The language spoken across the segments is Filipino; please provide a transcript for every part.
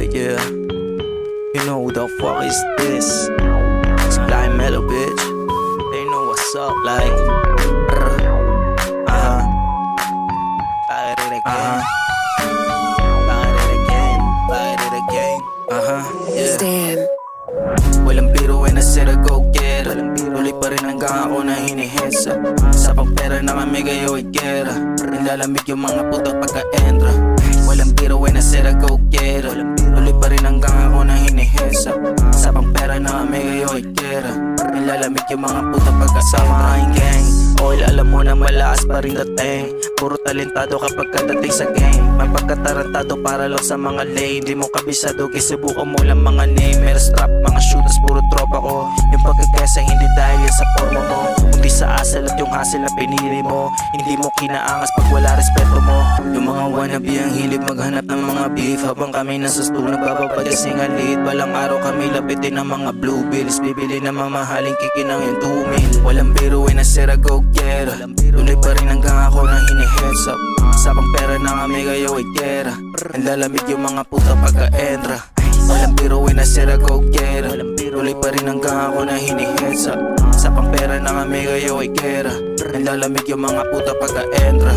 Yeah. You know who the fuck is this? It's Blind Mellow, bitch. They know what's up, like. Back at it again. Back at it again. Back at it again. Yeah. Stan. Walang biro when I said I go get it. Tuloy pa rin hanggang ako na hinihesa. Sa pagpera na kami kayo ay gera. Nilalamig yung mga puto pagka-endra. Walang biro when I said I go get it. Tuloy pa rin hanggang ako na hinihesa. Sa pagpera na kami kayo ay gera. Nilalamig yung mga puto pagkasama ang gang. Oil, alam mo na malakas pa rin dating. Puro talentado kapag kadating sa game. May pagkatarantado para lang sa mga lane. Di mo kabisado, kisubukan mo lang mga name. Meron strap, mga shooters, puro tropa ko. Yung pagkakesa hindi dahil yan sa forma mo, kundi sa asal at yung hassle na pinili mo. Hindi mo kinaangas pag wala respeto mo. Yung mga wannabe ang hilig maghanap ng mga beef. Habang kami nasa stool nagbababagasing ang lead. Balang araw kami lapitin ng mga blue bills. Bibili ng mamahaling kikinang yung 2 mil. Walang biro when I said I go get it. Tuloy pa rin hanggang ako na hini-heads up. Sa pera na kami kayo ay gera. Ang lalamig yung mga puta pagka-endra. Walang biro when I said I go get it. Tuloy pa rin hanggang ako na hini-heads up. Sa pera na kami kayo ay gera. Ang lalamig yung mga puta pagka-endra.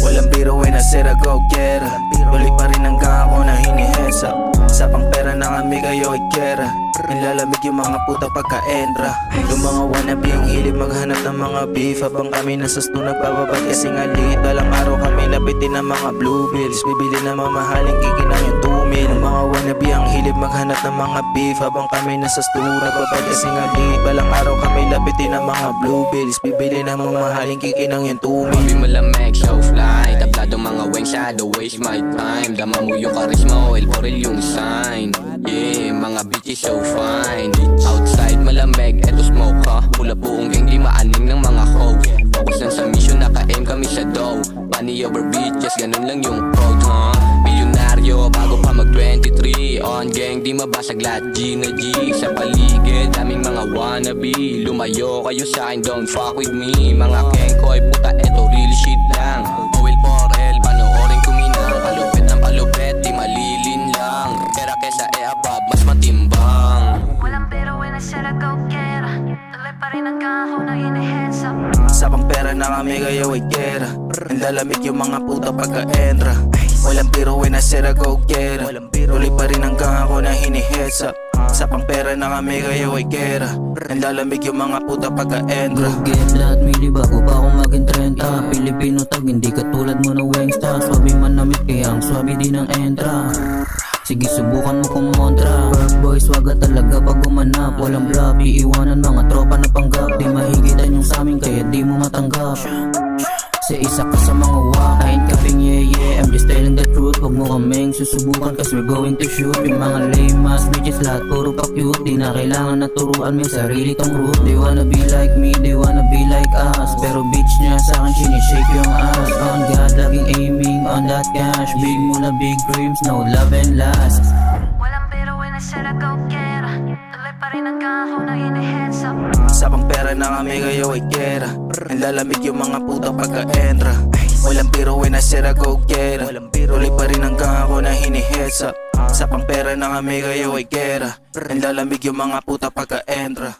Walang biro when I said I go get it. Tuloy pa rin hanggang ako na hini-heads up. Sa pera na kami kayo ay gera. Nilalamig yung mga puta pagka-endra. Yung mga wannabe ang hilig maghanap ng mga beef. Habang kami nasa stool nagbababad kasing alit. Balang araw kami lapitin ng mga blue bills. Bibili ng mamahaling kikinang yung 2 mil. Yung mga wannabe ang hilig maghanap ng mga beef. Habang kami nasa stool nagbababad kasing alit. Balang araw kami lapitin ng mga blue bills. Bibili ng mamahaling kikinang yung 2 mil. Sabi malamig, so fly. Tablado mga weng, shadow, waste my time. Dama mo yung charisma, oil, poril yung sign. Yeah, mga bitches so fine. Outside malamig, eto smoke ha. Pula buong gang, di maaning ng mga hoes. Focus lang sa mission, naka-aim kami sa dough. Money over bitches, ganun lang yung code ha. Milyonaryo, bago pa mag-23. On gang, di mabasag lahat G na G. Sa paligid, daming mga wannabe. Lumayo kayo sa akin, don't fuck with me. Mga gang ko'y puta, eto real shit lang. Oil for L, panoorin kuminang. Palupit ng palupit, di malilin lang. Pera kesa above, mas matimbang. Walang biro when I said I go get it. Tuloy pa rin hanggang ako na hini-heads up. Sa pera na kami kayo ay gera. Ang lalamig yung mga puta pagka-endra. Walang biro when I said I go get it. Tuloy pa rin hanggang ako na hini-heads up. Sa pera na kami kayo ay gera. Ang lalamig yung mga puta pagka-endra. Get lahat mili bago pa ako maging 30. Pilipino tag, hindi katulad mo na wengsta. Swabe man namit kaya ang swabe din ang entra. Sige subukan mo kumontra. Work boys, waga talaga pag gumanap. Walang bluff, iiwanan mga tropa na panggap. Di mahigitan yung samin kaya di mo matanggap. Sa isa ka sa mga wak, I ain't capping, yeah yeah, I'm just telling the truth. Huwag mo kaming susubukan cause we're going to shoot. Yung mga lame ass bitches lahat puro pa cute. Di na kailangan na turuan, may sarili tong root. They wanna be like me, they wanna be like us. Pero bitch niya sa'kin sinishake yung ass. On God, laging aiming on that cash. Big muna big dreams, no love and last. Walang biro when I said I go get it. Tuloy pa rin hanggang ako na hini-heads up. Sa pera na kami kayo ay gera. Ang lalamig yung mga puta pagka-endra. Walang biro when I said I go get it. Tuloy pa rin hanggang ako na hini-heads up. Sa pera na kami kayo ay gera. Ang lalamig yung mga puta pagka-endra.